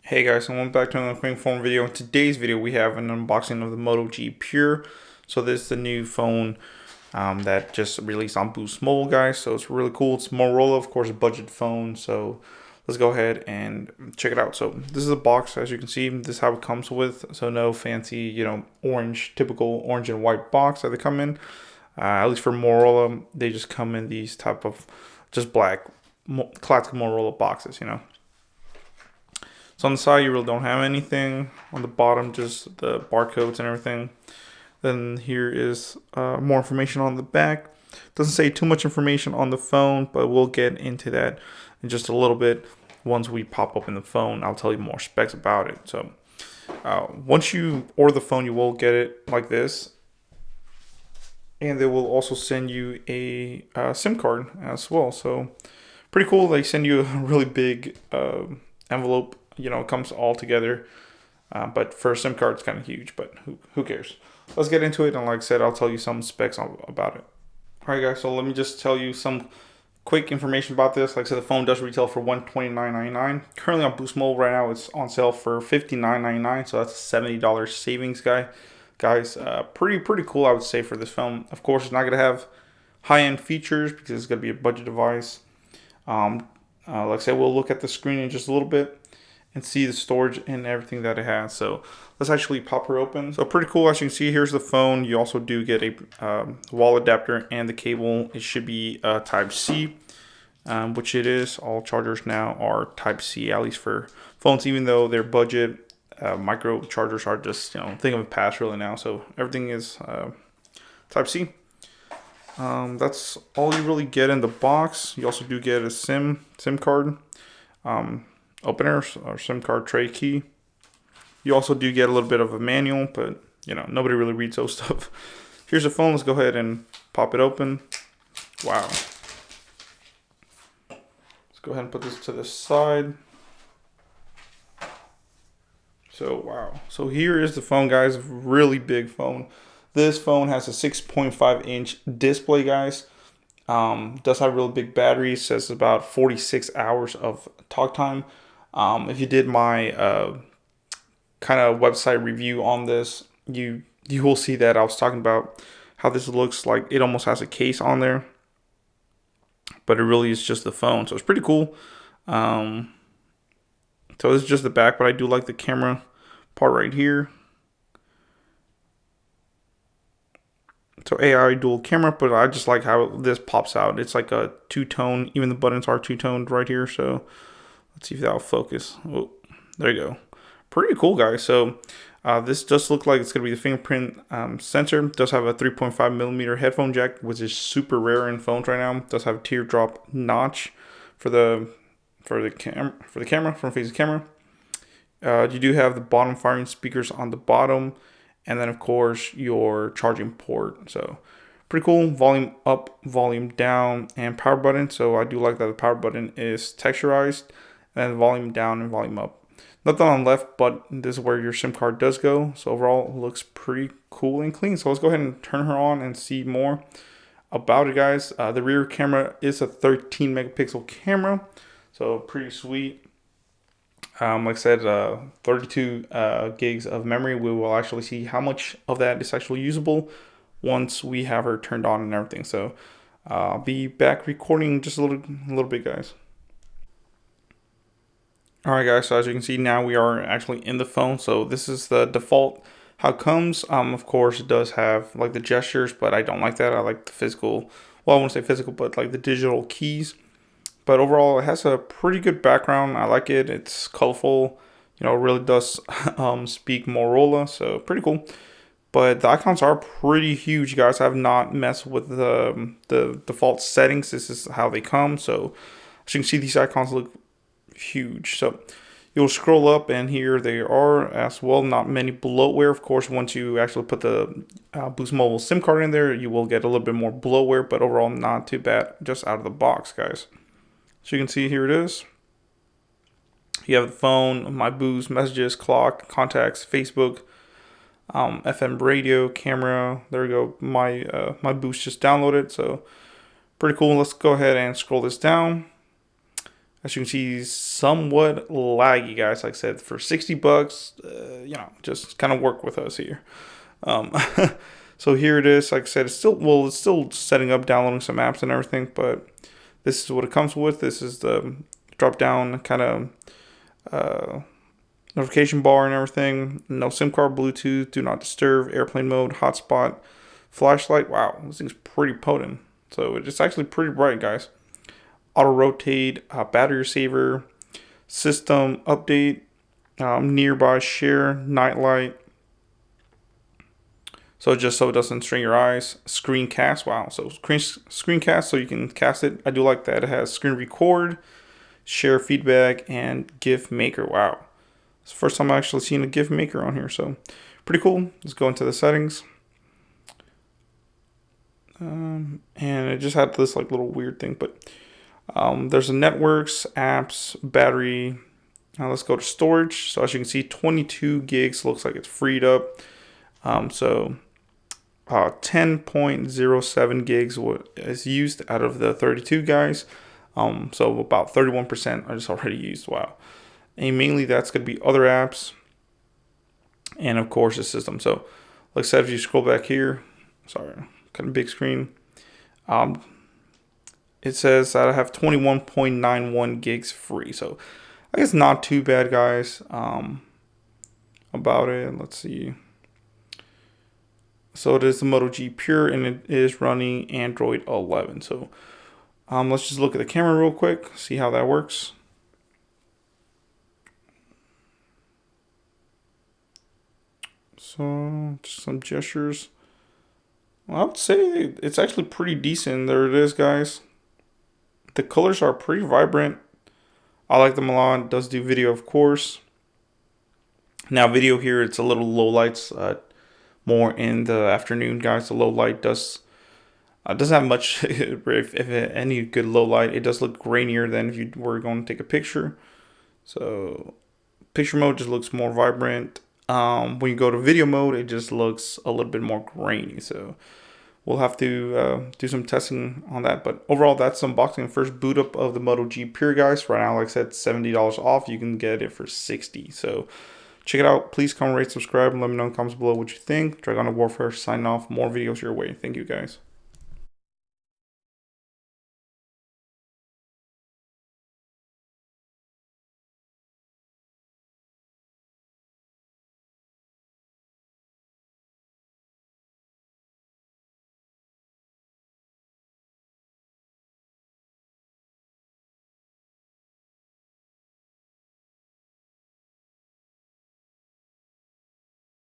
Hey guys, and welcome back to another quick phone video. In today's video, we have an unboxing of the Moto G Pure. So this is the new phone that just released on Boost Mobile, guys. So it's really cool. It's Motorola, of course, a budget phone. So let's go ahead and check it out. So this is a box, as you can see. This is how it comes with. So no fancy, typical orange and white box that they come in. At least for Motorola, they just come in these type of just black classic Motorola boxes. So on the side, you really don't have anything. On the bottom, just the barcodes and everything. Then here is more information on the back. Doesn't say too much information on the phone, but we'll get into that in just a little bit. Once we pop open the phone, I'll tell you more specs about it. So once you order the phone, you will get it like this. And they will also send you a SIM card as well. So pretty cool. They send you a really big envelope. It comes all together. But for a SIM card, it's kind of huge, but who cares? Let's get into it. And like I said, I'll tell you some specs about it. All right, guys. So let me just tell you some quick information about this. Like I said, the phone does retail for $129.99. Currently on Boost Mobile right now, it's on sale for $59.99. So that's a $70 savings, guys. Pretty cool, I would say, for this phone. Of course, it's not going to have high-end features because it's going to be a budget device. Like I said, we'll look at the screen in just a little bit and see the storage and everything that it has. So let's actually pop her open. So pretty cool. As you can see, here's the phone. You also do get a wall adapter and the cable. It should be type C, which it is. All chargers now are type C, at least for phones, even though they're budget. Micro chargers are just, thing of the past really now. So everything is type C. That's all you really get in the box. You also do get a SIM card. Opener or SIM card tray key. You also do get a little bit of a manual, but nobody really reads those stuff. Here's the phone. Let's go ahead and pop it open. Wow. Let's go ahead and put this to the side. So wow. So here is the phone, guys. Really big phone. This phone has a 6.5-inch display, guys. Does have a really big battery. It says about 46 hours of talk time. If you did my kind of website review on this, you will see that I was talking about how this looks like. It almost has a case on there, but it really is just the phone. So it's pretty cool. So this is just the back, but I do like the camera part right here. So AI dual camera, but I just like how this pops out. It's like a two-tone. Even the buttons are two-toned right here. So let's see if that'll focus. Oh, there you go. Pretty cool, guys. So this does look like it's going to be the fingerprint sensor. It does have a 3.5mm headphone jack, which is super rare in phones right now. It does have a teardrop notch for the camera, front facing camera. You do have the bottom firing speakers on the bottom. And then, of course, your charging port. So pretty cool. Volume up, volume down, and power button. So I do like that the power button is texturized. And then volume down and volume up. Nothing on the left, but this is where your SIM card does go. So overall, it looks pretty cool and clean. So let's go ahead and turn her on and see more about it, guys. The rear camera is a 13 megapixel camera. So pretty sweet. Like I said, 32 gigs of memory. We will actually see how much of that is actually usable once we have her turned on and everything. So I'll be back recording just a little bit, guys. All right, guys. So as you can see, now we are actually in the phone. So this is the default how it comes. Of course, it does have like the gestures, but I don't like that. I like the physical. Well, I won't say physical, but like the digital keys. But overall, it has a pretty good background. I like it. It's colorful. It really does speak Motorola, so pretty cool. But the icons are pretty huge, guys. I have not messed with the default settings. This is how they come. So as you can see, these icons look huge. So you'll scroll up, and here they are as well. Not many bloatware, of course. Once you actually put the Boost Mobile SIM card in there, you will get a little bit more bloatware, but overall, not too bad just out of the box, guys. So you can see here it is. You have the phone, my Boost, messages, clock, contacts, Facebook, FM radio, camera. There we go. My Boost just downloaded. So pretty cool. Let's go ahead and scroll this down. As you can see, somewhat laggy, guys. Like I said, for 60 bucks, you know, just kind of work with us here. Um, so here it is. Like I said, it's still setting up, downloading some apps and everything, but this is what it comes with. This is the drop down kind of notification bar and everything. No SIM card, Bluetooth, do not disturb, airplane mode, hotspot, flashlight. Wow, this thing's pretty potent. So it's actually pretty bright, guys. Auto rotate, battery saver, system update, nearby share, night light. So just so it doesn't strain your eyes. Screencast, wow. So screencast, so you can cast it. I do like that. It has screen record, share feedback, and GIF maker. Wow. It's the first time I've actually seen a GIF maker on here. So pretty cool. Let's go into the settings. And it just had this like little weird thing, but there's a networks, apps, battery. Now let's go to storage. So as you can see, 22 gigs looks like it's freed up. 10.07 gigs is used out of the 32 guys. So about 31% are just already used. Wow. And mainly that's going to be other apps and of course the system. So like I said, if you scroll back here, sorry, kind of big screen. It says that I have 21.91 gigs free. So I guess not too bad, guys. About it, let's see. So it is the Moto G Pure and it is running Android 11. So let's just look at the camera real quick, see how that works. So just some gestures. Well, I would say it's actually pretty decent. There it is, guys. The colors are pretty vibrant. I like them a lot. It does do video, of course. Now video here, it's a little low lights, more in the afternoon, guys. The low light doesn't have much, if any good low light. It does look grainier than if you were going to take a picture. So picture mode just looks more vibrant. When you go to video mode, it just looks a little bit more grainy. So we'll have to do some testing on that. But overall, that's unboxing first boot up of the Moto G Pure, guys. Right now, like I said, $70 off. You can get it for $60. So check it out. Please comment, rate, subscribe, and let me know in the comments below what you think. Dragon Warfare signing off. More videos your way. Thank you, guys.